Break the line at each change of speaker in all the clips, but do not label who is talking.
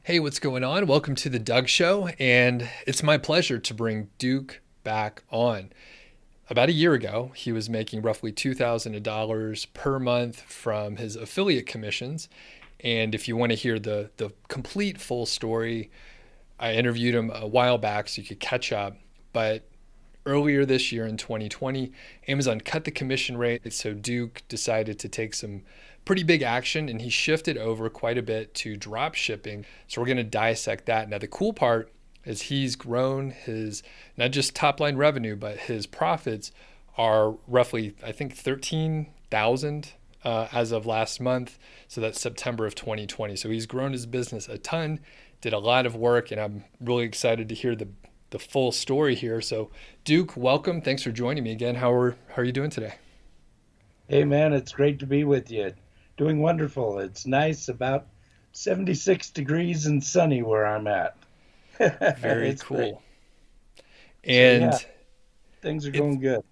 Hey, what's going on? Welcome to the Doug Show, and it's my pleasure to bring Duke back on. About a year ago, he was making roughly $2,000 per month from his affiliate commissions. And if you want to hear the complete full story, I interviewed him a while back so you could catch up. But earlier this year in 2020, Amazon cut the commission rate. So Duke decided to take some pretty big action and he shifted over quite a bit to drop shipping. So we're going to dissect that. Now, the cool part is he's grown his not just top line revenue, but his profits are roughly, I think, 13,000 as of last month. So that's September of 2020. So he's grown his business a ton, did a lot of work, and I'm really excited to hear the full story here. So, Duke, welcome. Thanks for joining me again. How are you doing today?
Hey man, it's great to be with you. Doing wonderful. It's nice, about 76 degrees and sunny where I'm at.
Very
It's great.
cool.
So yeah,
And
things are
it
going good.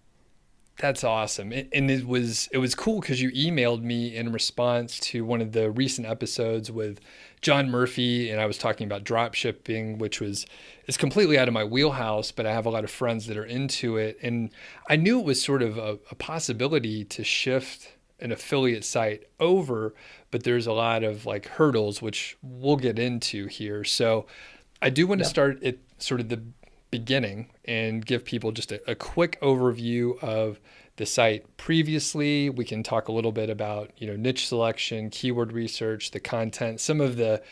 that's awesome. And it was cool because you emailed me in response to one of the recent episodes with John Murphy, and I was talking about drop shipping, which was is completely out of my wheelhouse, but I have a lot of friends that are into it, and I knew it was sort of a possibility to shift an affiliate site over, but there's a lot of like hurdles which we'll get into here. So I do want to
Yep.
start at sort of the beginning and give people just a quick overview of the site previously. We can talk a little bit about, niche selection, keyword research, the content, some of the,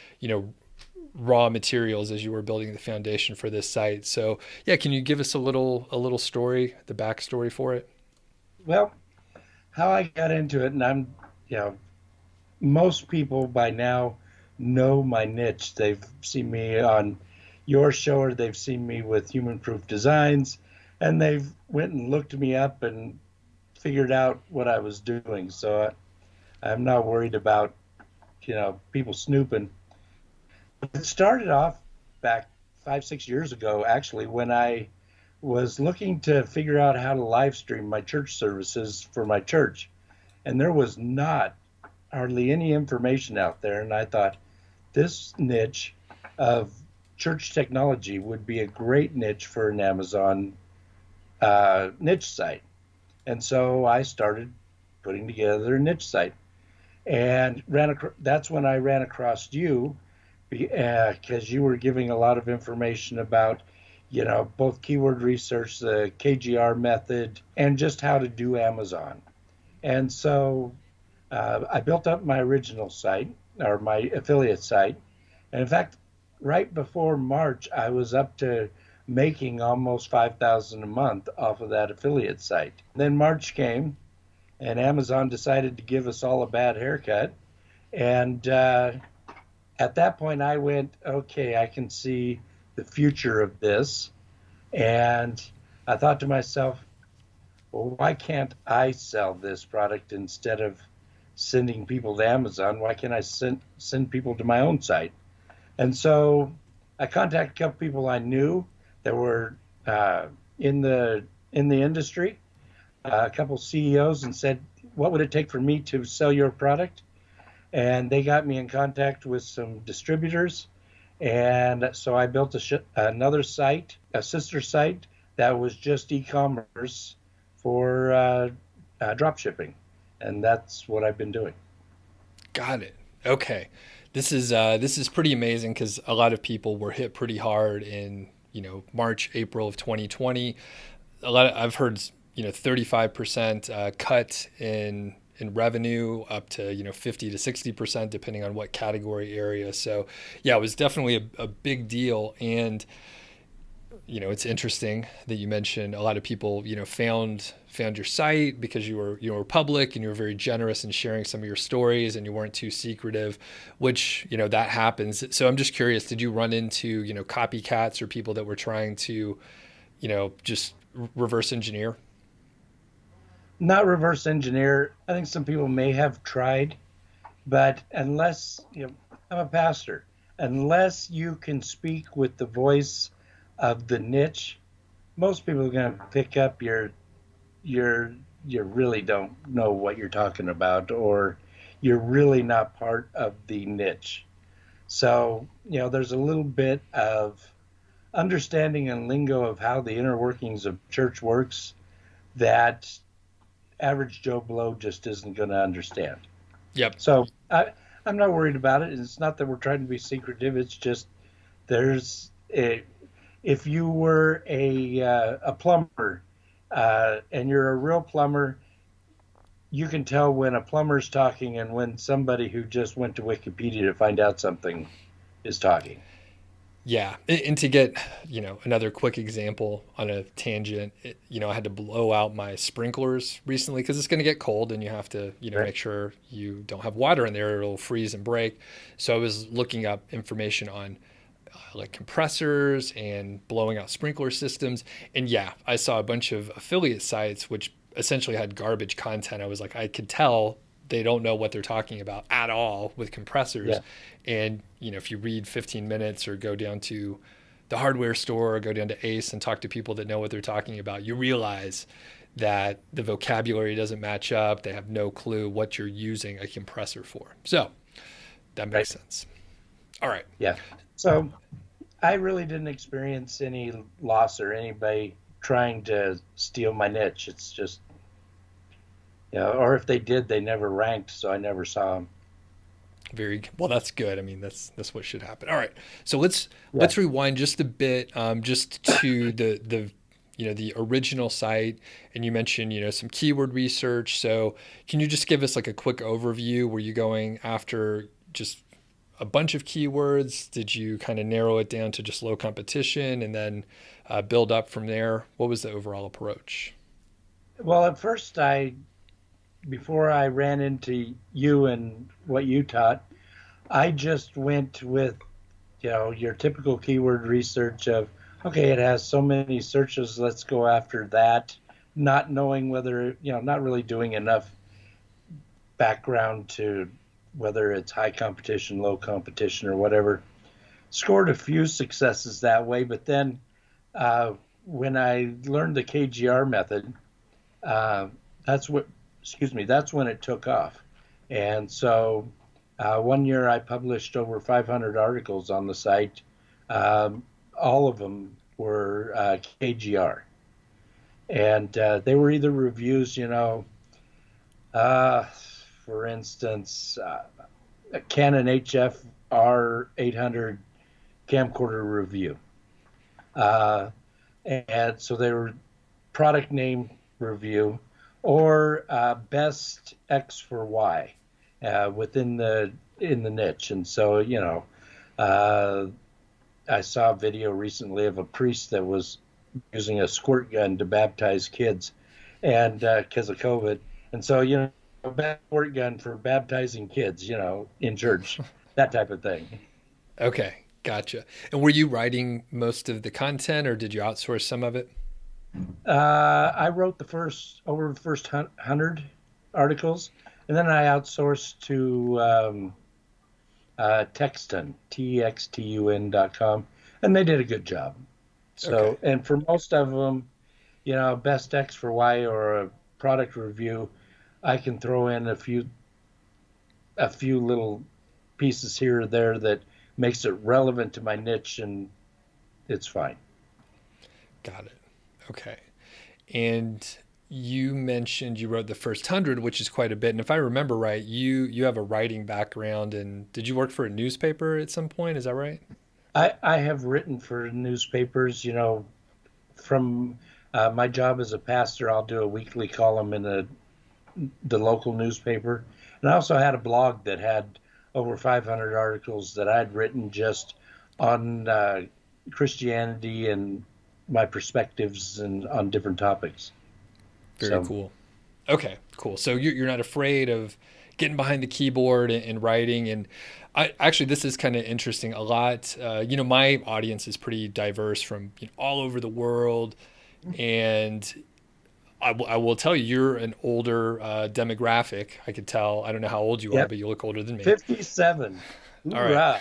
raw materials as you were building the foundation for this site. So, yeah, can you give us a little story, the backstory for it?
Well, how I got into it, and you know, most people by now know my niche. They've seen me on your show or they've seen me with Human Proof Designs, and they've went and looked me up and figured out what I was doing. So I'm not worried about, people snooping. It started off back 5, 6 years ago, actually, when I was looking to figure out how to live stream my church services for my church. And there was not hardly any information out there. And I thought this niche of church technology would be a great niche for an Amazon niche site. And so I started putting together a niche site and that's when I ran across you because you were giving a lot of information about, both keyword research, the KGR method, and just how to do Amazon. And so I built up my original site or my affiliate site. And in fact, right before March, I was up to making almost 5,000 a month off of that affiliate site. Then March came and Amazon decided to give us all a bad haircut. And at that point, I went, okay, I can see the future of this. And I thought to myself, well, why can't I sell this product instead of sending people to Amazon? Why can't I send people to my own site? And so I contacted a couple people I knew that were in the industry, a couple CEOs, and said, "What would it take for me to sell your product?" And they got me in contact with some distributors. And so I built another site, a sister site that was just e-commerce for drop shipping, and that's what I've been doing.
Got it. Okay. This is pretty amazing because a lot of people were hit pretty hard in March, April of 2020. I've heard 35% cut in revenue up to 50 to 60% depending on what category area. So yeah, it was definitely a big deal. And it's interesting that you mentioned a lot of people found your site because you were public and you were very generous in sharing some of your stories and you weren't too secretive, which that happens. So I'm just curious, did you run into copycats or people that were trying to just reverse engineer?
Not reverse engineer. I think some people may have tried, but unless, I'm a pastor, unless you can speak with the voice of the niche, most people are going to pick up your you really don't know what you're talking about, or you're really not part of the niche. So, there's a little bit of understanding and lingo of how the inner workings of church works that average Joe Blow just isn't going to understand.
Yep.
So I'm not worried about it. It's not that we're trying to be secretive. It's just there's a, if you were a plumber and you're a real plumber, you can tell when a plumber's talking and when somebody who just went to Wikipedia to find out something is talking.
Yeah. And to get, another quick example on a tangent, I had to blow out my sprinklers recently because it's going to get cold and you have to,
Right?
make sure you don't have water in there. It'll freeze and break. So I was looking up information on like compressors and blowing out sprinkler systems. And yeah, I saw a bunch of affiliate sites which essentially had garbage content. I was like, I could tell they don't know what they're talking about at all with compressors.
Yeah.
And if you read 15 minutes or go down to the hardware store or go down to Ace and talk to people that know what they're talking about, you realize that the vocabulary doesn't match up. They have no clue what you're using a compressor for. So that
Right.
makes sense. All right.
Yeah. So I really didn't experience any loss or anybody trying to steal my niche. It's just, or if they did, they never ranked, so I never saw them.
Very well. That's good. I mean, that's what should happen. All right. So let's
Yeah.
let's rewind just a bit, just to the the original site, and you mentioned some keyword research. So can you just give us like a quick overview? Were you going after just a bunch of keywords? Did you kind of narrow it down to just low competition and then build up from there? What was the overall approach?
Well, at first, before I ran into you and what you taught, I just went with, your typical keyword research of, okay, it has so many searches, let's go after that, not knowing whether, not really doing enough background to whether it's high competition, low competition, or whatever. Scored a few successes that way, but then uh, when I learned the KGR method, uh, that's what, excuse me, that's when it took off. And so one year I published over 500 articles on the site. Um, all of them were KGR. And they were either reviews, uh, for instance, a Canon HF R800 camcorder review. Uh, and so they were product name review or best X for Y within the in the niche. And so, uh, I saw a video recently of a priest that was using a squirt gun to baptize kids, and because of COVID, and so a squirt gun for baptizing kids, in church, that type of thing.
Okay, gotcha. And were you writing most of the content, or did you outsource some of it?
I wrote the first 100 articles, and then I outsourced to Textun, TXTUN.com, and they did a good job.
Okay,
So, and for most of them, best X for Y or a product review, I can throw in a few little pieces here or there that makes it relevant to my niche, and it's fine.
got it. Okay. And you mentioned you wrote the first 100, which is quite a bit. And if I remember right, you have a writing background, and did you work for a newspaper at some point? Is that right?
I have written for newspapers, from my job as a pastor, I'll do a weekly column in the local newspaper. And I also had a blog that had over 500 articles that I'd written just on Christianity and my perspectives and on different topics.
Very
So,
cool. Okay, cool. So you're not afraid of getting behind the keyboard and writing. And I actually, this is kind of interesting. A lot, my audience is pretty diverse from all over the world. And I will tell you, you're an older demographic. I could tell. I don't know how old you are,
yep,
but you look older than me.
57.
All right.
Hoorah.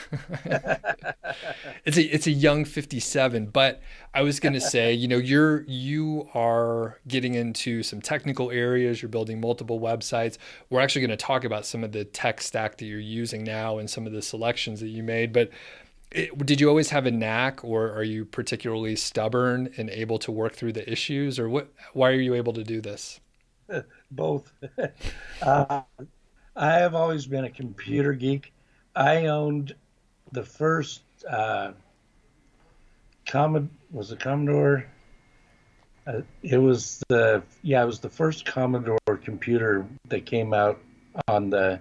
it's a young 57, but I was going to say, you are getting into some technical areas, you're building multiple websites. We're actually going to talk about some of the tech stack that you're using now and some of the selections that you made, but did you always have a knack, or are you particularly stubborn and able to work through the issues, or why are you able to do this?
Both. uh, I have always been a computer geek. I owned the first was it Commodore? It was the first Commodore computer that came out on the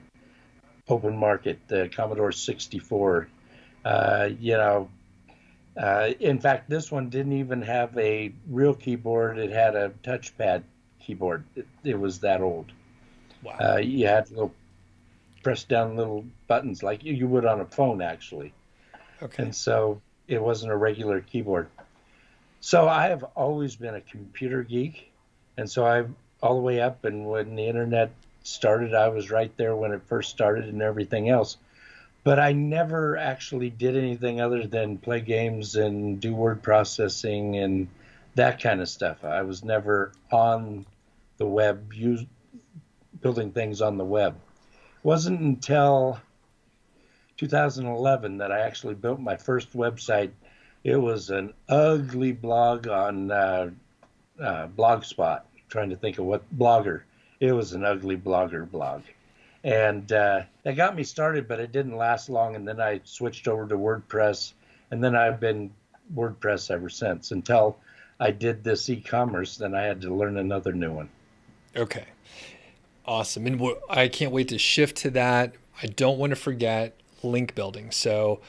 open market, the Commodore 64. You know, in fact, this one didn't even have a real keyboard. It had a touchpad keyboard. It was that old.
Wow.
You had to go press down little buttons like you would on a phone, actually.
Okay.
And so it wasn't a regular keyboard. So I have always been a computer geek. And so I, all the way up, and when the internet started, I was right there when it first started and everything else. But I never actually did anything other than play games and do word processing and that kind of stuff. I was never on the web, building things on the web. It wasn't until 2011 that I actually built my first website. It was an ugly blog on Blogspot. Trying to think of what blogger. It was an ugly blogger blog, and that got me started, but it didn't last long. And then I switched over to WordPress, and then I've been WordPress ever since until I did this e-commerce. Then I had to learn another new one.
Okay. Awesome. And I can't wait to shift to that. I don't want to forget link building. So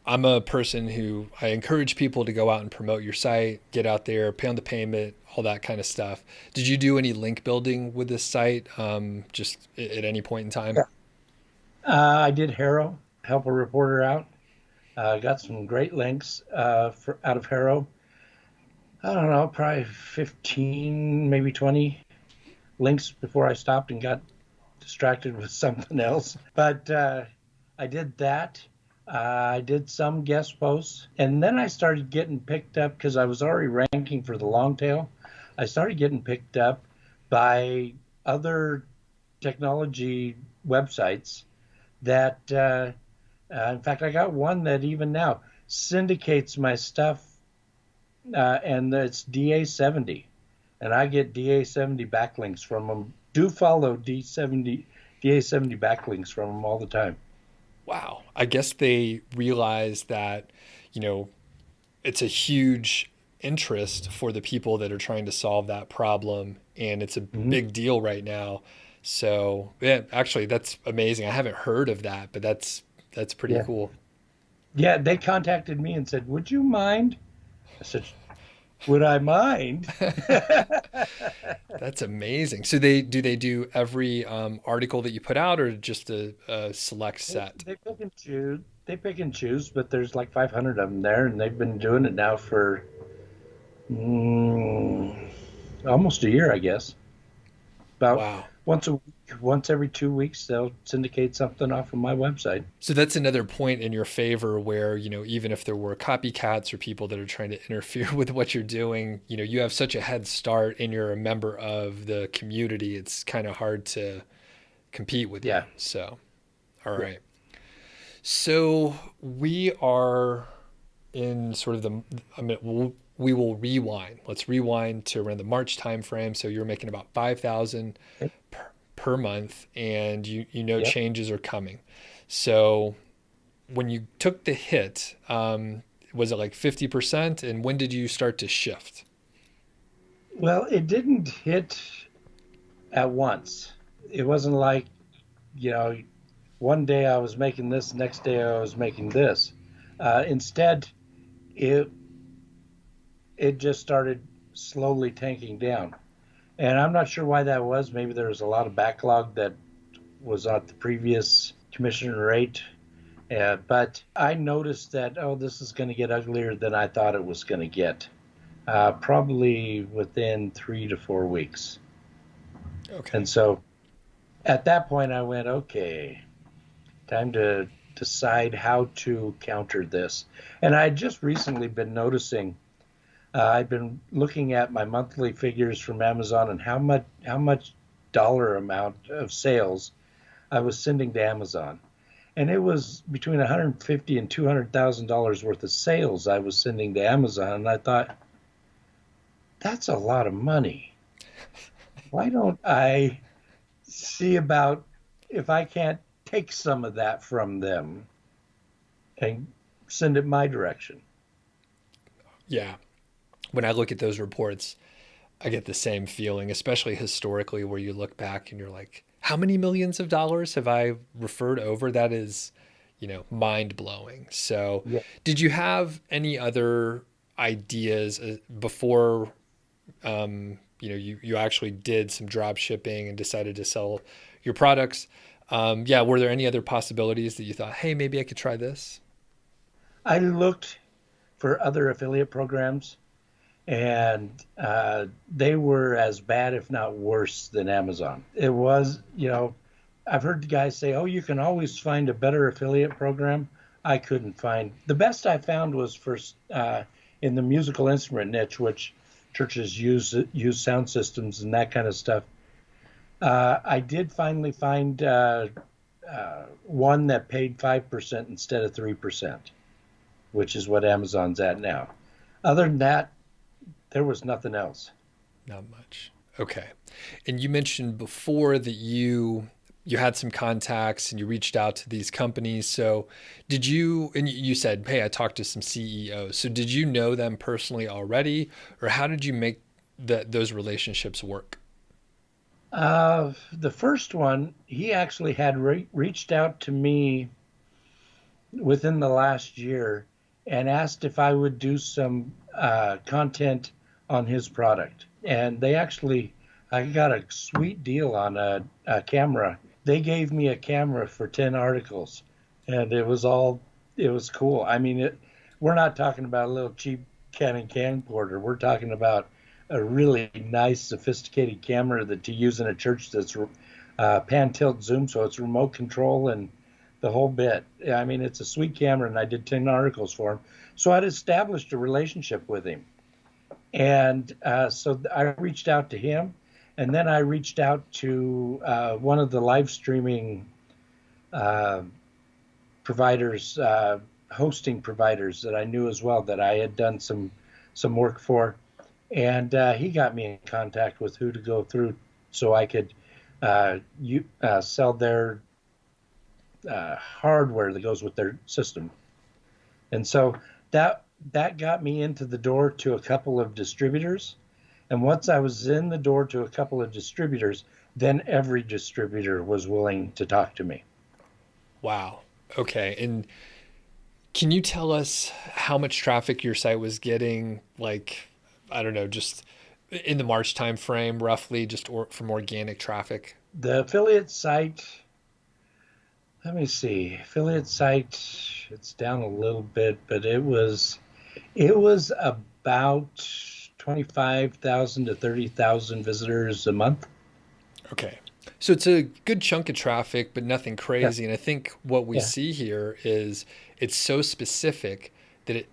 I'm a person who I encourage people to go out and promote your site, get out there, pay on the payment, all that kind of stuff. Did you do any link building with this site, just at any point in time?
Yeah. I did Haro, help a reporter out. Got some great links out of Haro. I don't know, probably 15, maybe 20 links before I stopped and got distracted with something else. But I did that. I did some guest posts, and then I started getting picked up because I was already ranking for the long tail. I started getting picked up by other technology websites that, in fact, I got one that even now syndicates my stuff, and it's DA70, and I get DA70 backlinks from them. Do follow DA70 backlinks from them all the time.
Wow. I guess they realize that, you know, it's a huge interest for the people that are trying to solve that problem, and it's a
Mm-hmm.
big deal right now. So, yeah, actually, that's amazing. I haven't heard of that, but that's pretty
Yeah.
cool.
Yeah, they contacted me and said, "Would you mind?" I said, "Would I mind?"
That's amazing. So they do every article that you put out, or just a select set?
They pick and choose. They pick and choose, but there's like 500 of them there, and they've been doing it now for mm, almost a year, I guess. About
Wow.
once a week, once every 2 weeks, they'll syndicate something off of my website.
So that's another point in your favor where, even if there were copycats or people that are trying to interfere with what you're doing, you have such a head start and you're a member of the community. It's kind of hard to compete with you.
Yeah.
So, all
Yeah.
right. So we are in sort of I mean, we will rewind. Let's rewind to around the March timeframe. So you're making about 5,000
Yep.
per month, and you know
Yep.
changes are coming. So when you took the hit, was it like 50%? And when did you start to shift?
Well, it didn't hit at once. It wasn't like, you know, one day I was making this, next day I was making this. Instead, it it just started slowly tanking down. And I'm not sure why that was. Maybe there was a lot of backlog that was at the previous commission rate. But I noticed that, oh, this is going to get uglier than I thought it was going to get, probably within 3 to 4 weeks.
Okay.
And so at that point, I went, okay, time to decide how to counter this. And I just recently been noticing, I've been looking at my monthly figures from Amazon and how much dollar amount of sales I was sending to Amazon. And it was between 150 and $200,000 worth of sales I was sending to Amazon. And I thought, that's a lot of money. Why don't I see about if I can't take some of that from them and send it my direction?
Yeah. When I look at those reports, I get the same feeling, especially historically, where you look back and you're like, how many millions of dollars have I referred over? That is, mind blowing. So,
Yeah.
did you have any other ideas before, you actually did some drop shipping and decided to sell your products? Yeah, were there any other possibilities that you thought, hey, maybe I could try this?
I looked for other affiliate programs, and they were as bad, if not worse, than Amazon. It was, I've heard guys say, "Oh, you can always find a better affiliate program." I couldn't find. The best I found was in the musical instrument niche, which churches use sound systems and that kind of stuff. I did finally find one that paid 5% instead of 3%, which is what Amazon's at now. Other than that, there was nothing else.
Not much. Okay. And you mentioned before that you had some contacts and you reached out to these companies. So did you, and you said, hey, I talked to some CEOs. So did you know them personally already, or how did you make those relationships work?
The first one, he actually had reached out to me within the last year and asked if I would do some content on his product. And I got a sweet deal on a camera. They gave me a camera for 10 articles, and it was cool. I mean, we're not talking about a little cheap Canon camcorder. We're talking about a really nice, sophisticated camera that to use in a church that's pan tilt zoom, so it's remote control and the whole bit. I mean, it's a sweet camera, and I did 10 articles for him. So I'd established a relationship with him. And so I reached out to him, and then I reached out to one of the live streaming uh, providers, hosting providers that I knew as well, that I had done some work for. And he got me in contact with who to go through so I could sell their hardware that goes with their system. And so that got me into the door to a couple of distributors. And once I was in the door to a couple of distributors, then every distributor was willing to talk to me.
Wow. Okay. And can you tell us how much traffic your site was getting? Like, I don't know, just in the March timeframe, roughly, from organic traffic.
The affiliate site, let me see, affiliate site, it's down a little bit, but it was about 25,000 to 30,000 visitors a month.
Okay. So it's a good chunk of traffic, but nothing
Yeah,
crazy. And I think what we
yeah,
see here is it's so specific that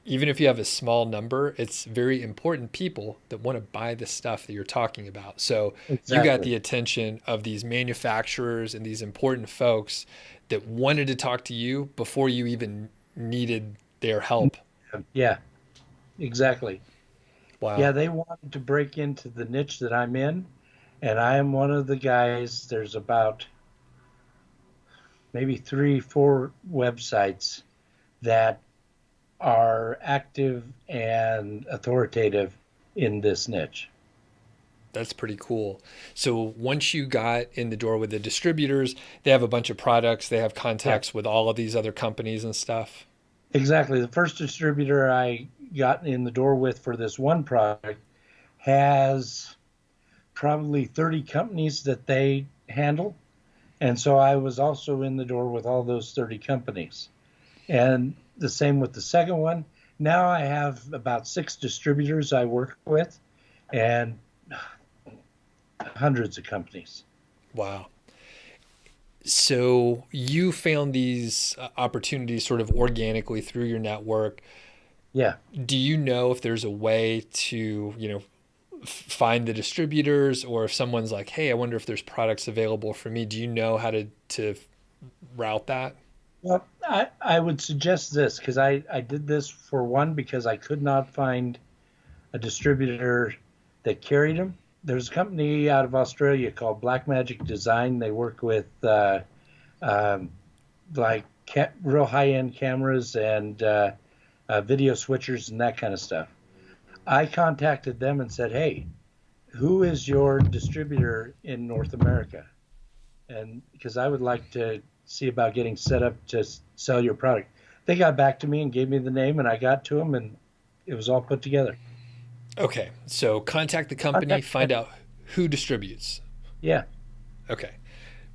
even if you have a small number, it's very important people that want to buy the stuff that you're talking about. So you got
exactly.
the attention of these manufacturers and these important folks that wanted to talk to you before you even needed their help.
Yeah, exactly. Yeah,
Wow.
they wanted to break into the niche that I'm in, and I am one of the guys. There's about maybe three, four websites that are active and authoritative in this niche.
That's pretty cool. So once you got in the door with the distributors, they have a bunch of products, they have
Yeah,
contacts with all of these other companies and stuff.
exactly. The first distributor I got in the door with for this one product has probably 30 companies that they handle. And so I was also in the door with all those 30 companies. And the same with the second one. Now I have about six distributors I work with and hundreds of companies.
Wow. So you found these opportunities sort of organically through your network.
Yeah.
Do you know if there's a way to, find the distributors, or if someone's like, "Hey, I wonder if there's products available for me." Do you know how to route that?
Well, I would suggest this because I did this for one because I could not find a distributor that carried them. There's a company out of Australia called Black Magic Design. They work with um, like real high end cameras and video switchers and that kind of stuff. I contacted them and said, "Hey, who is your distributor in North America?" And because I would like to see about getting set up to sell your product. They got back to me and gave me the name, and I got to them, and it was all put together.
Okay, so contact the company,
Contact
find
them.
out who distributes.
Yeah,
Okay,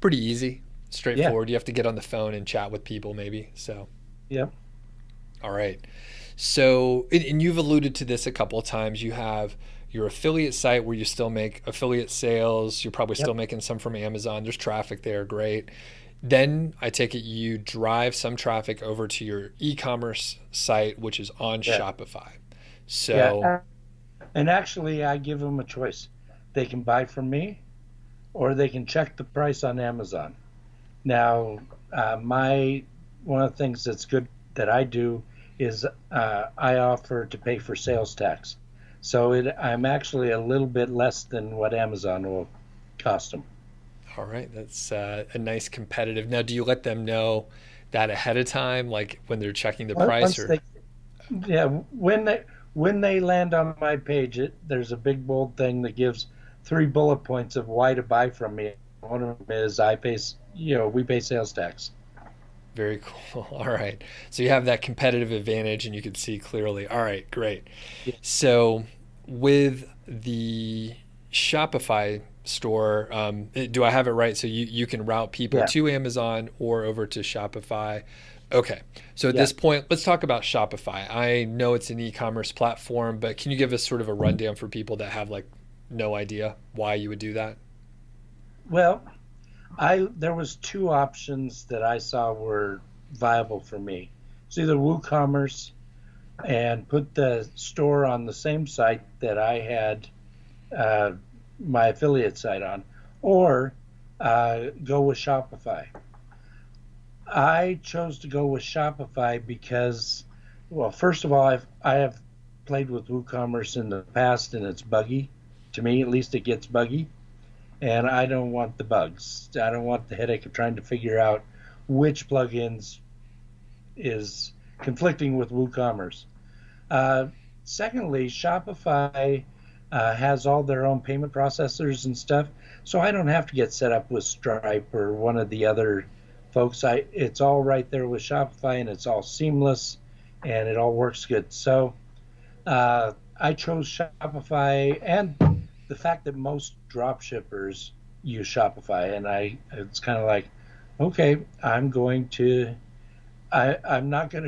pretty easy,
yeah,
straightforward. You have to get on the phone and chat with people, maybe. So,
yeah,
all right. So, and you've alluded to this a couple of times. You have your affiliate site where you still make affiliate sales. You're probably still
yep,
making some from Amazon. There's traffic there, great. Then I take it you drive some traffic over to your e-commerce site, which is on
yeah,
Shopify. So,
yeah. And actually, I give them a choice. They can buy from me, or they can check the price on Amazon. Now, my one of the things that's good that I do is I offer to pay for sales tax. So I'm actually a little bit less than what Amazon will cost them.
all right, that's a nice competitive. Now, do you let them know that ahead of time, like when they're checking the price,
Once
or
they, yeah, when they land on my page, there's a big bold thing that gives three bullet points of why to buy from me. One of them is we pay sales tax.
very cool. All right. So you have that competitive advantage and you can see clearly. All right, great.
Yeah,
So with the Shopify store, do I have it right? So you can route people
yeah,
to Amazon or over to Shopify. Okay. So at
yeah.
this point, let's talk about Shopify. I know it's an e-commerce platform, but can you give us sort of a rundown for people that have like no idea why you would do that?
Well, I there was two options that I saw were viable for me. It's either WooCommerce and put the store on the same site that I had uh, my affiliate site on, or go with Shopify. I chose to go with Shopify because, well, first of all, I have played with WooCommerce in the past, and it's buggy. To me, at least, it gets buggy, and I don't want the bugs. I don't want the headache of trying to figure out which plugins is conflicting with WooCommerce. Uh, Secondly, Shopify has all their own payment processors and stuff, so I don't have to get set up with Stripe or one of the other folks. It's all right there with Shopify, and it's all seamless, and it all works good. So I chose Shopify, and the fact that most drop shippers use Shopify, and it's kind of like, okay, I'm not going to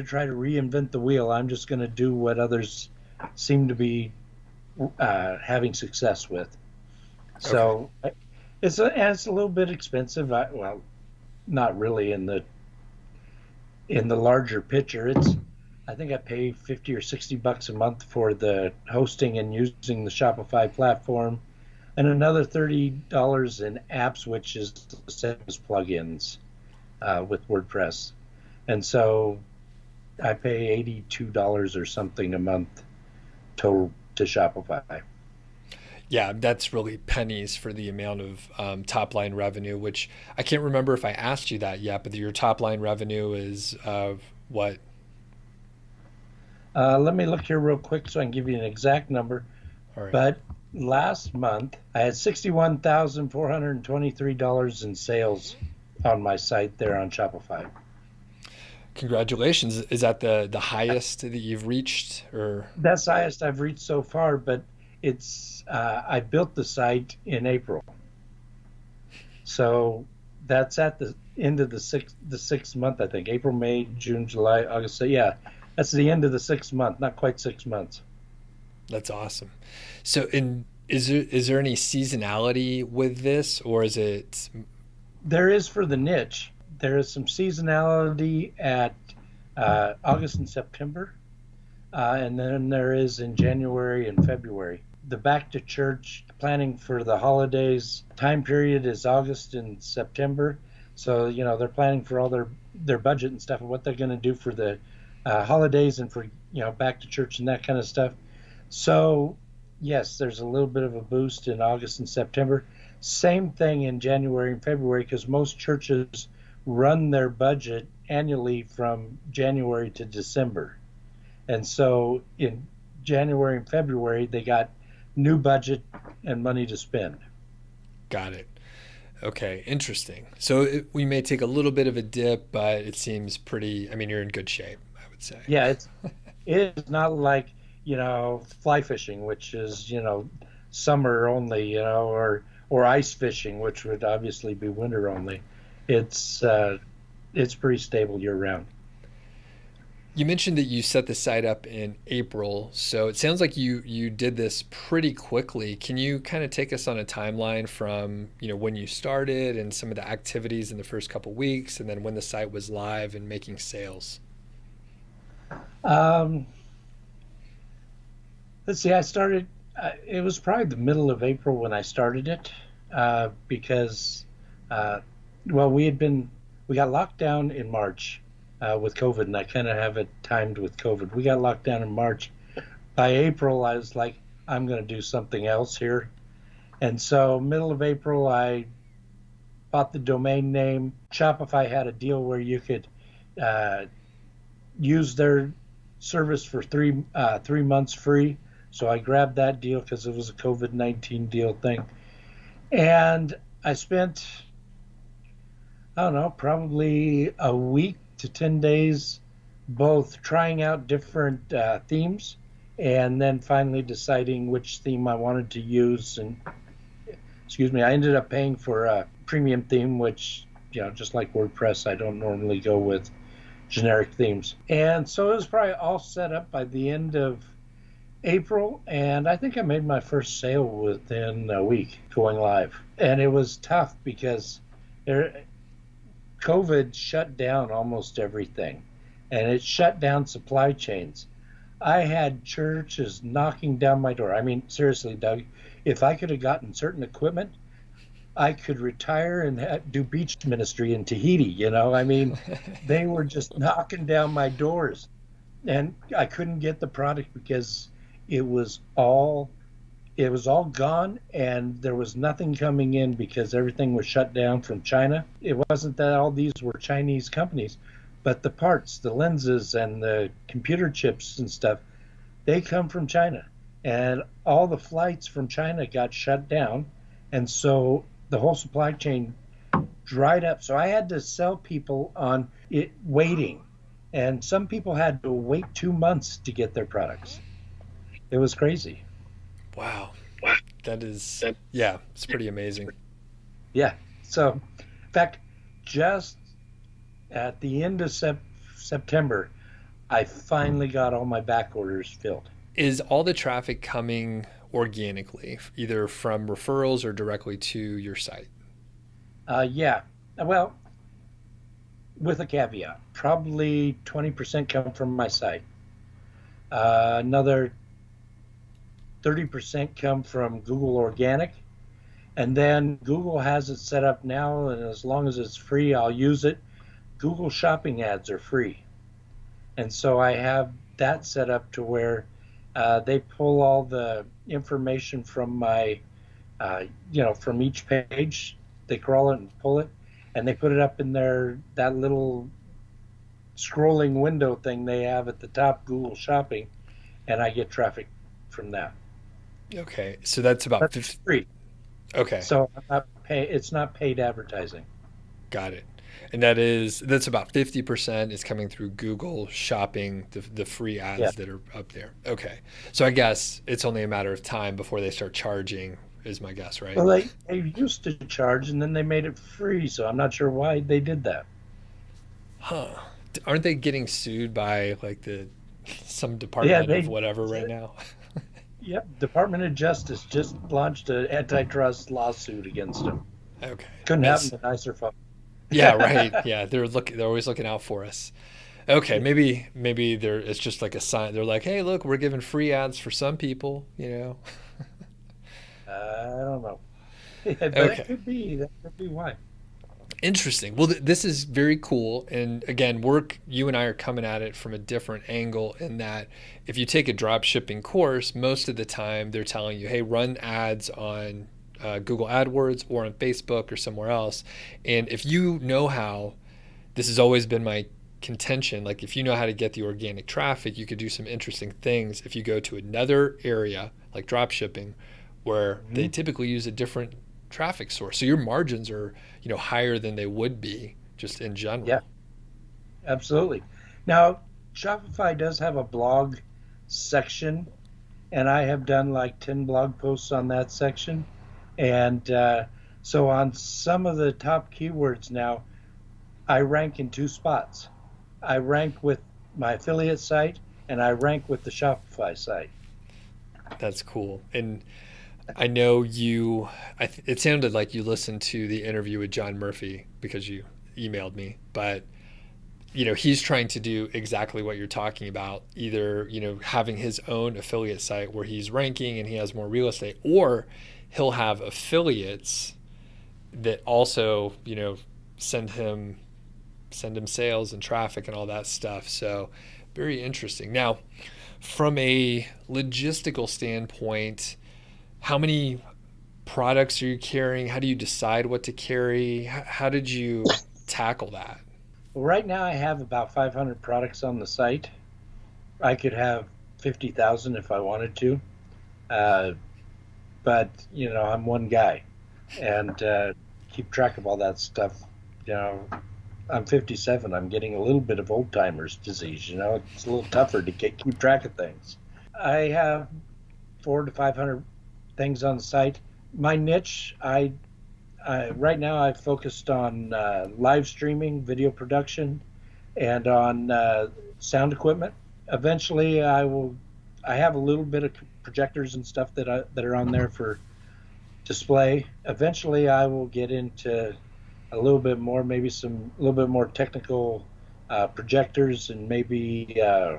try to reinvent the wheel. I'm just going to do what others seem to be having success with.
Okay.
So it's a little bit expensive. Well, not really in the larger picture. I think I pay 50 or $60 a month for the hosting and using the Shopify platform, and another $30 in apps, which is the same as plugins with WordPress. And so I pay $82 or something a month total to Shopify.
Yeah, that's really pennies for the amount of top line revenue, which I can't remember if I asked you that yet, but your top line revenue is what?
Let me look here real quick so I can give you an exact number.
All right.
But last month, I had $61,423 in sales on my site there on Shopify.
Congratulations. Is that the highest that you've reached, or
That's the highest I've reached so far, but I built the site in April. So that's at the end of the sixth month, I think. April, May, June, July, August. So yeah, that's the end of the sixth month, not quite 6 months.
that's awesome. So, is there any seasonality with this, or is it
There is for the niche. There is some seasonality at August and September, and then there is in January and February. The back to church planning for the holidays time period is August and September. So, they're planning for all their budget and stuff and what they're going to do for the holidays and for, back to church and that kind of stuff. So, yes, there's a little bit of a boost in August and September. Same thing in January and February because most churches run their budget annually from January to December. And so in January and February, they got new budget and money to spend.
Got it. Okay, interesting. So we may take a little bit of a dip, but it seems pretty, I mean, you're in good shape, I would say.
Yeah, it's not like, fly fishing, which is, summer only, or ice fishing, which would obviously be winter only. It's it's pretty stable year round.
You mentioned that you set the site up in April, so it sounds like you did this pretty quickly. Can you kind of take us on a timeline from, when you started and some of the activities in the first couple weeks, and then when the site was live and making sales?
Um, let's see, I started, it was probably the middle of April when I started it because, uh, well, we got locked down in March with COVID, and I kind of have it timed with COVID. We got locked down in March. By April, I was like, I'm going to do something else here. And so, middle of April, I bought the domain name. Shopify had a deal where you could uh, use their service for 3 months free. So I grabbed that deal because it was a COVID-19 deal thing. And I spent, I don't know, probably a week to 10 days both trying out different themes and then finally deciding which theme I wanted to use. And excuse me, I ended up paying for a premium theme, which, just like WordPress, I don't normally go with generic themes. And so it was probably all set up by the end of April, and I think I made my first sale within a week going live. And it was tough because there, COVID shut down almost everything, and it shut down supply chains. I had churches knocking down my door. I mean, seriously, Doug, if I could have gotten certain equipment, I could retire and do beach ministry in Tahiti. I mean, they were just knocking down my doors, and I couldn't get the product because it was all it was all gone, and there was nothing coming in because everything was shut down from China. It wasn't that all these were Chinese companies, but the parts, the lenses, and the computer chips and stuff, they come from China. And all the flights from China got shut down, and so the whole supply chain dried up. So I had to sell people on it waiting, and some people had to wait 2 months to get their products. It was crazy.
Wow. That is, yeah, it's pretty amazing.
Yeah. So, in fact, just at the end of September, I finally got all my back orders filled.
Is all the traffic coming organically, either from referrals or directly to your site?
Yeah. Well, with a caveat, probably 20% come from my site. Another 30% come from Google Organic. And then Google has it set up now, and as long as it's free, I'll use it. Google Shopping ads are free. And so I have that set up to where they pull all the information from my, from each page. They crawl it and pull it, and they put it up in that little scrolling window thing they have at the top, Google Shopping, and I get traffic from that.
Okay, so that's about
That's
50.
free.
Okay,
So it's not paid advertising.
got it. And that's about 50% is coming through Google Shopping, the free
Yeah.
ads that are up there. Okay, so I guess it's only a matter of time before they start charging, is my guess, right?
Well, they used to charge and then they made it free, so I'm not sure why they did that.
Huh? Aren't they getting sued by like the some
Yeah,
department of whatever right now?
yep, Department of Justice just launched an antitrust lawsuit against them.
Okay.
Couldn't happen
As
to nicer folks.
Yeah, right. Yeah, they're always looking out for us. Okay, maybe it's just like a sign. They're like, "Hey, look, we're giving free ads for some people," you know.
I don't know. Yeah, but
Okay.
that could be. That could be why.
Interesting. Well, this is very cool. And again, you and I are coming at it from a different angle in that if you take a drop shipping course, most of the time they're telling you, hey, run ads on Google AdWords or on Facebook or somewhere else. And if you know how, this has always been my contention, like if you know how to get the organic traffic, you could do some interesting things if you go to another area like drop shipping where they
Hmm.
typically use a different traffic source. So your margins are, higher than they would be just in
Yeah,
general.
absolutely. Now, Shopify does have a blog section, and I have done like 10 blog posts on that section. And so on some of the top keywords now, I rank in two spots. I rank with my affiliate site, and I rank with the Shopify site.
That's cool. And I know it sounded like you listened to the interview with John Murphy because you emailed me, but he's trying to do exactly what you're talking about, either, having his own affiliate site where he's ranking and he has more real estate, or he'll have affiliates that also, send him send him sales and traffic and all that stuff. So very interesting. Now, from a logistical standpoint, how many products are you carrying? How do you decide what to carry? How did you tackle that?
Well, right now I have about 500 products on the site. I could have 50,000 if I wanted to. Uh, but, I'm one guy and keep track of all that stuff. You know, I'm 57. I'm getting a little bit of old timers disease. It's a little tougher to keep track of things. I have 400 to 500 things on the site. My niche, right now I've focused on live streaming, video production, and on sound equipment. Eventually, I will. I have a little bit of projectors and stuff that are on there for display. Eventually, I will get into a little bit more, maybe a little bit more technical projectors, and maybe I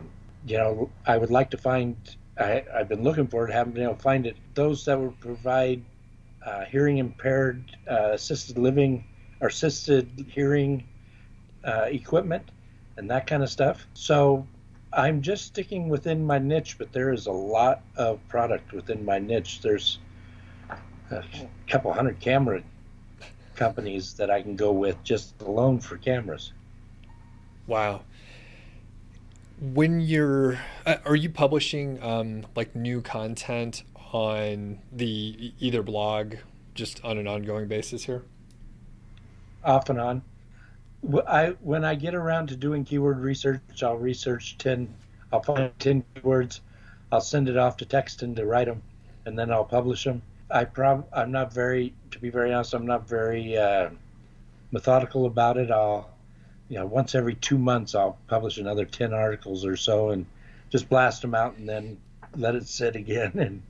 would like to find. I've been looking for it, haven't been able to find it. Those that would provide hearing impaired assisted living or assisted hearing equipment and that kind of stuff. So I'm just sticking within my niche, but there is a lot of product within my niche. There's a couple hundred camera companies that I can go with just alone for cameras.
Wow. When are you publishing like new content on the either blog just on an ongoing basis here?
Off and on. When I get around to doing keyword research, I'll research 10. I'll find 10 keywords. I'll send it off to Texton to write them, and then I'll publish them. I'm not very, to be very honest, I'm not very methodical about it. Once every 2 months, I'll publish another 10 articles or so, and just blast them out, and then let it sit again, and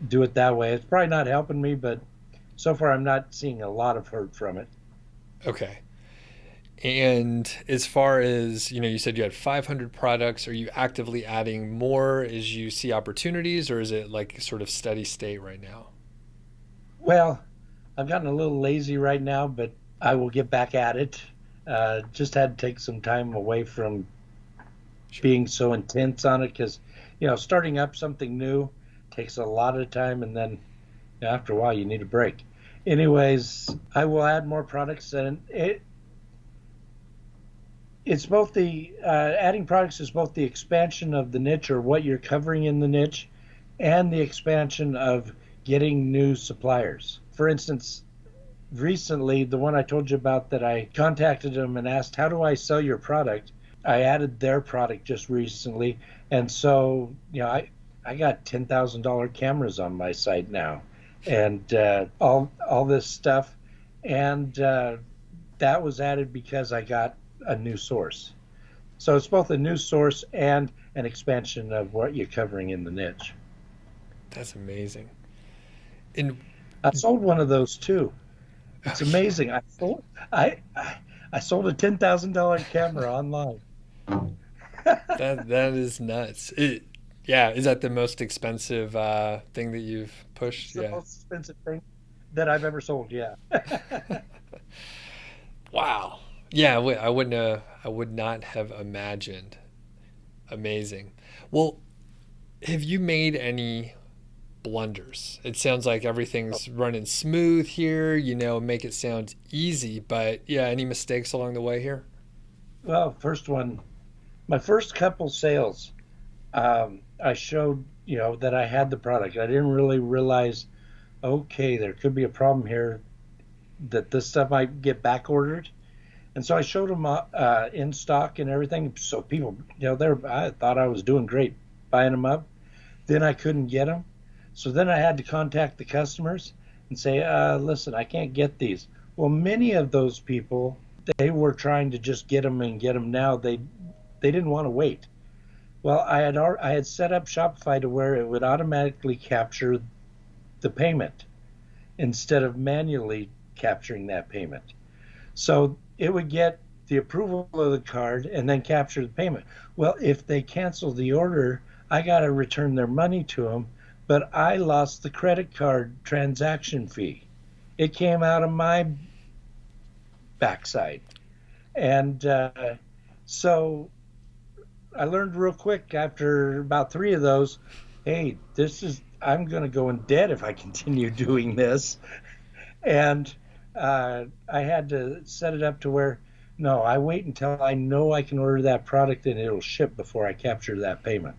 do it that way. It's probably not helping me, but so far I'm not seeing a lot of hurt from it.
Okay. And as far as, you said you had 500 products. Are you actively adding more as you see opportunities, or is it like sort of steady state right now?
Well, I've gotten a little lazy right now, but I will get back at it. Just had to take some time away from
Sure.
being so intense on it because, starting up something new takes a lot of time, and then after a while you need a break. Anyways, I will add more products, and it's both the adding products is both the expansion of the niche or what you're covering in the niche, and the expansion of getting new suppliers. For instance, recently, the one I told you about that I contacted them and asked, how do I sell your product? I added their product just recently. And so, I got $10,000 cameras on my site now, and all this stuff. And that was added because I got a new source. So it's both a new source and an expansion of what you're covering in the niche.
That's amazing. And
I sold one of those too. It's amazing. I sold a $10,000 camera online.
That is nuts. Yeah, is that the most expensive thing that you've pushed?
It's the
Yeah.
most expensive thing that I've ever sold. Yeah.
Wow. Yeah, I wouldn't I would not have imagined. Amazing. Well, have you made any blunders? It sounds like everything's running smooth here, make it sound easy, but yeah, any mistakes along the way here?
Well, first one, my first couple sales, I showed, that I had the product. I didn't really realize, okay, there could be a problem here that this stuff might get back ordered. And so I showed them in stock and everything. So people, I thought I was doing great buying them up. Then I couldn't get them. So then I had to contact the customers and say, listen, I can't get these. Well, many of those people, they were trying to just get them and get them now. They didn't want to wait. Well, I had set up Shopify to where it would automatically capture the payment instead of manually capturing that payment. So it would get the approval of the card and then capture the payment. Well, if they cancel the order, I got to return their money to them, but I lost the credit card transaction fee. It came out of my backside. And so I learned real quick after about three of those, hey, I'm going to go in debt if I continue doing this. And I had to set it up to where, no, I wait until I know I can order that product and it'll ship before I capture that payment.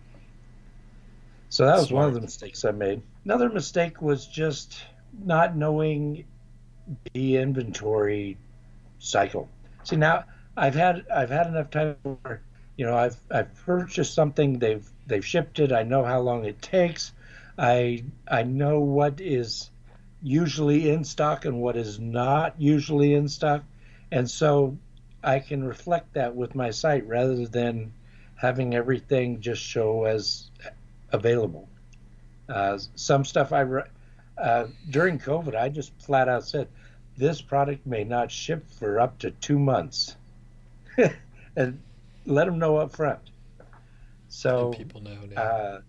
So that was one of
Smart.
the mistakes I made. Another mistake was just not knowing the inventory cycle. See, now I've had enough time where, I've purchased something, they've shipped it, I know how long it takes. I know what is usually in stock and what is not usually in stock. And so I can reflect that with my site rather than having everything just show as available. Some stuff during COVID, I just flat out said, this product may not ship for up to 2 months and let them know up front.
And
So,
people know now.
uh,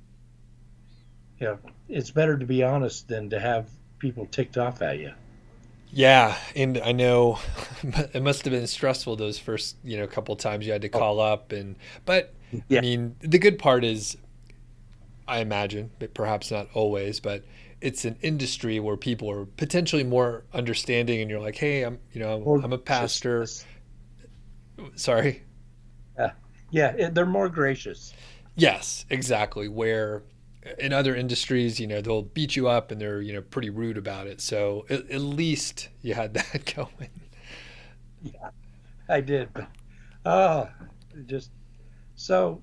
it's better to be honest than to have people ticked off at you.
Yeah, and I know it must have been stressful those first, couple times you had to
Oh,
call up but I
yeah.
mean, the good part is I imagine, but perhaps not always, but it's an industry where people are potentially more understanding and you're like, "Hey,
More
I'm a pastor."
graciousness.
Sorry.
Yeah, yeah, they're more gracious.
Yes, exactly. Where in other industries, they'll beat you up and they're, pretty rude about it. So at least you had that going.
Yeah, I did. But, oh, just so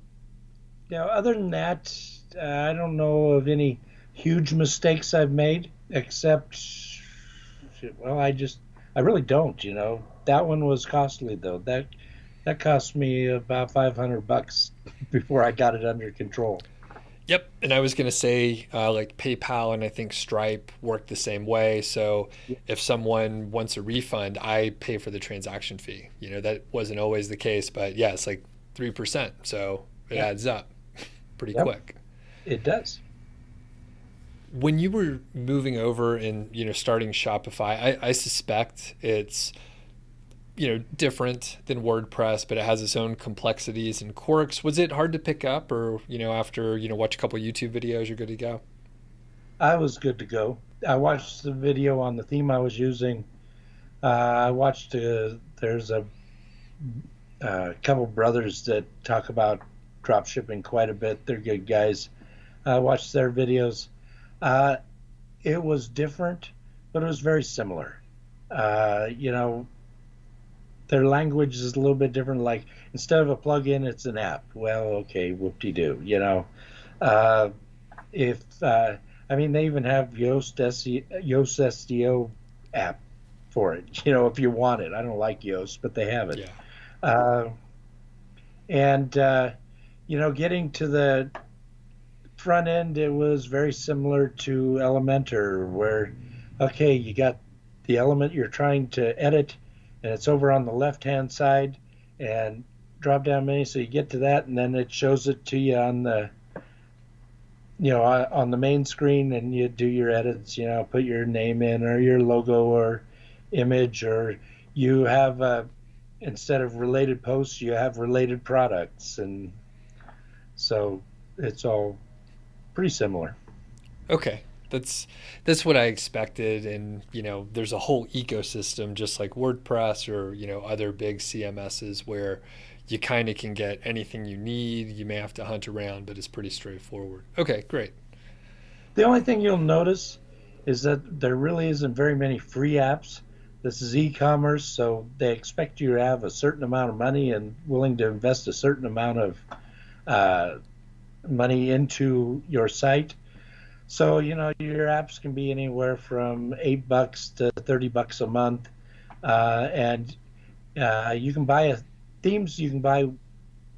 other than that, I don't know of any huge mistakes I've made, except, well, I really don't. That one was costly though. That cost me about $500 before I got it under control.
Yep. And I was going to say, like PayPal and I think Stripe work the same way. So
Yeah,
if someone wants a refund, I pay for the transaction fee. That wasn't always the case, but yeah, it's like 3%. So it
yeah,
adds up pretty
yep,
quick.
it does.
When you were moving over and, starting Shopify, I suspect it's, different than WordPress, but it has its own complexities and quirks. Was it hard to pick up or, after, watch a couple YouTube videos, you're good to go?
I was good to go. I watched the video on the theme I was using. I watched. There's a couple brothers that talk about drop shipping quite a bit. They're good guys. I watched their videos. Uh, it was different, but it was very similar. You know, their language is a little bit different. Like instead of a plugin, it's an app. Well, okay, whoop-de-doo. Uh, if I mean, they even have Yoast SEO app for it. If you want it. I don't like Yoast, but they have it.
Yeah.
Uh, and getting to the front end, it was very similar to Elementor, where okay, you got the element you're trying to edit, and it's over on the left-hand side, and drop down menu. So you get to that, and then it shows it to you on the on the main screen, and you do your edits. Put your name in or your logo or image, or you have instead of related posts, you have related products, and so it's all pretty similar.
Okay. That's what I expected, and there's a whole ecosystem just like WordPress or other big CMSs where you kind of can get anything you need. You may have to hunt around, but it's pretty straightforward. Okay, great.
The only thing you'll notice is that there really isn't very many free apps. This is e-commerce, so they expect you to have a certain amount of money and willing to invest a certain amount of uh, money into your site. So, your apps can be anywhere from $8 to $30 a month. And you can buy themes you can buy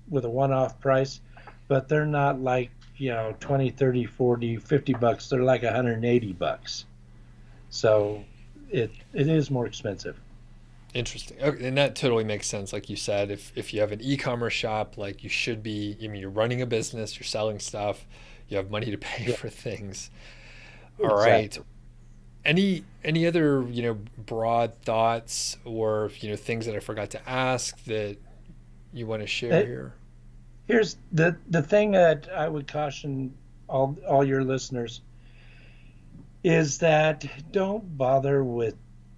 with a one-off price, but they're not like, 20, 30, 40, $50. They're like $180. So it is more expensive.
Interesting. Okay, and that totally makes sense. Like you said, if you have an e-commerce shop, like you should be, you're running a business, you're selling stuff, you have money to pay
Yeah,
for things. All right.
exactly.
Any other, broad thoughts or, things that I forgot to ask that you want to share
Uh,
here?
Here's the thing that I would caution all your listeners is that don't bother with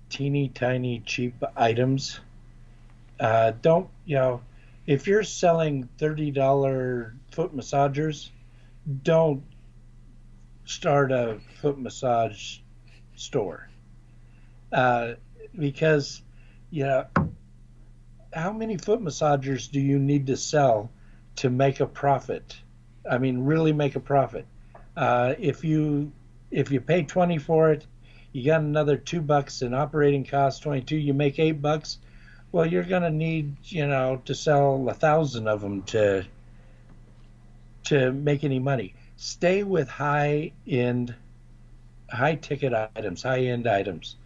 teeny tiny cheap items. Don't if you're selling $30 foot massagers, don't start a foot massage store, uh, because you know how many foot massagers do you need to sell to make a profit? I mean, really make a profit. If you pay 20 for it, you got another $2 in operating costs, 22. You make $8. Well, you're going to need to sell 1,000 of them to make any money. Stay with high ticket items, high end items.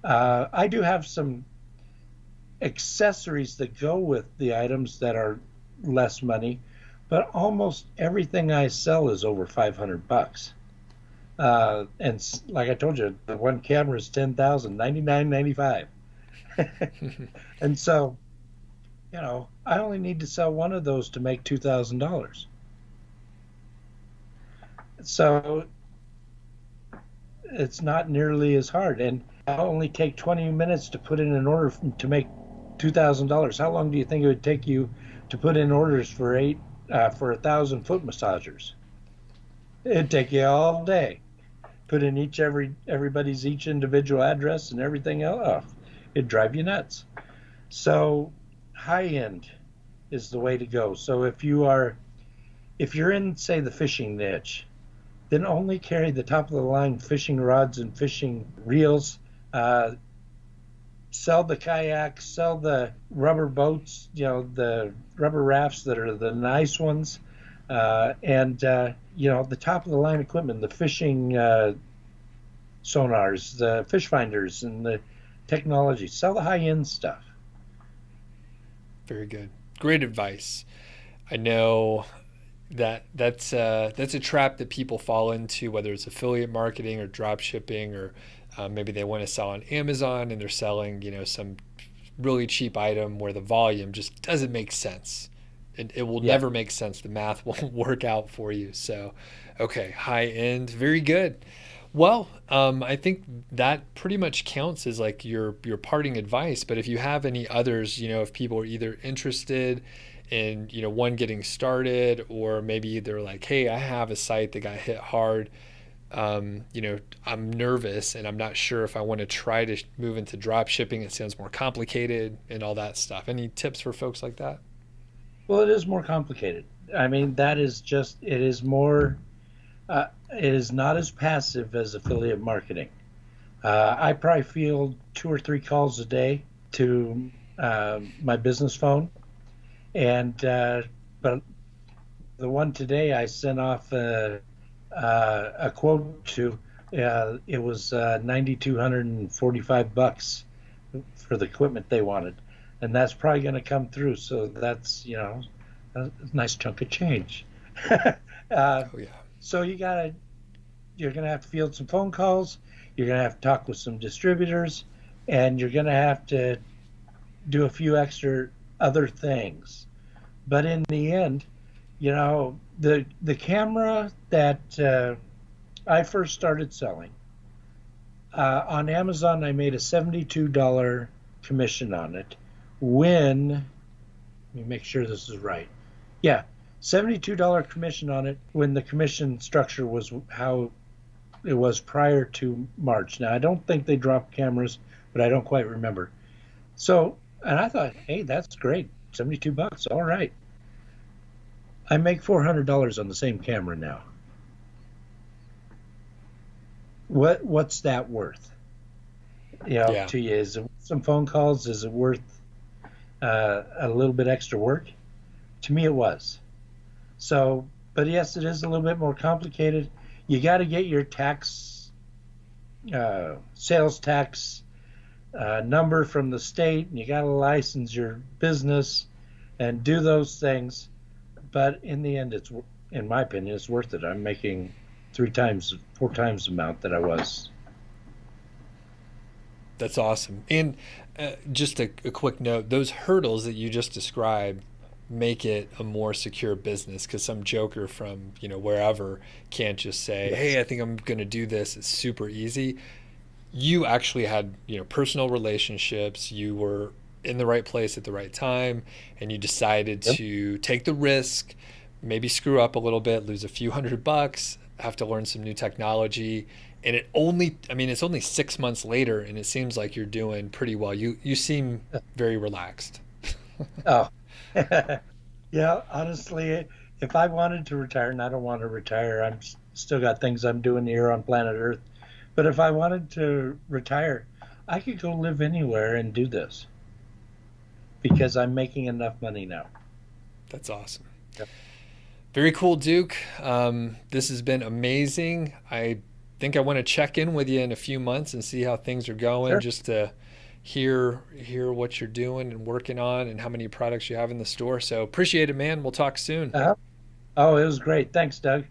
I do have some accessories that go with the items that are less money, but almost everything I sell is over $500. And like I told you, the one camera is 10,000, 99.95. And so, I only need to sell one of those to make $2,000. So it's not nearly as hard. And I only take 20 minutes to put in an order to make $2,000. How long do you think it would take you to put in orders for 1,000 foot massagers? It'd take you all day. Put in everybody's each individual address and everything else. Oh, it'd drive you nuts. So high end is the way to go. So if you're in, say, the fishing niche, then only carry the top of the line fishing rods and fishing reels. Sell the kayaks, sell the rubber boats, the rubber rafts that are the nice ones, and the top of the line equipment, the fishing sonars, the fish finders, and the technology. Sell the high end stuff.
Very good. Great advice. I know that's a trap that people fall into, whether it's affiliate marketing or drop shipping, or maybe they want to sell on Amazon and they're selling, some really cheap item where the volume just doesn't make sense. It will
Yeah.
never make sense. The math won't work out for you. So, okay, high end, very good. Well, I think that pretty much counts as like your parting advice. But if you have any others, if people are either interested in one getting started, or maybe they're like, hey, I have a site that got hit hard. I'm nervous and I'm not sure if I want to try to move into drop shipping. It sounds more complicated and all that stuff. Any tips for folks like that?
Well, it is more complicated. I mean, it is not as passive as affiliate marketing. I probably field 2 or 3 calls a day to my business phone, and but the one today I sent off a quote to It was $9,245 for the equipment they wanted, and that's probably going to come through. So that's a nice chunk of change. uh,
Oh yeah.
so you're gonna have to field some phone calls. You're gonna have to talk with some distributors, and you're gonna have to do a few extra other things. But in the end, the camera that I first started selling on Amazon, I made a $72 commission on it. When Let me make sure this is right. Yeah, $72 commission on it when the commission structure was how it was prior to March. Now I don't think they dropped cameras, but I don't quite remember. So, and I thought, hey, that's great. $72. All right. I make $400 on the same camera now. What's that worth?
Yeah.
To you, is it some phone calls? Is it worth a little bit extra work? To me, it was. So, but yes, it is a little bit more complicated. You got to get your sales tax number from the state, and you got to license your business and do those things. But in the end, in my opinion, it's worth it. I'm making 3 times, 4 times the amount that I was.
That's awesome. And just a quick note, those hurdles that you just described make it a more secure business because some joker from wherever can't just say,
Yes.
hey, I think I'm going to do this. It's super easy. You actually had personal relationships. You were in the right place at the right time, and you decided
Yep.
to take the risk, maybe screw up a little bit, lose a few $100, have to learn some new technology. And it's only 6 months later, and it seems like you're doing pretty well. You seem very relaxed.
Oh, yeah. Honestly, if I wanted to retire, and I don't want to retire, still got things I'm doing here on planet Earth. But if I wanted to retire, I could go live anywhere and do this because I'm making enough money now.
That's awesome.
Yep.
Very cool, Duke. This has been amazing. I think I want to check in with you in a few months and see how things are going,
Sure.
just to hear what you're doing and working on and how many products you have in the store. So appreciate it, man. We'll talk soon.
Uh-huh. Oh, it was great. Thanks, Doug.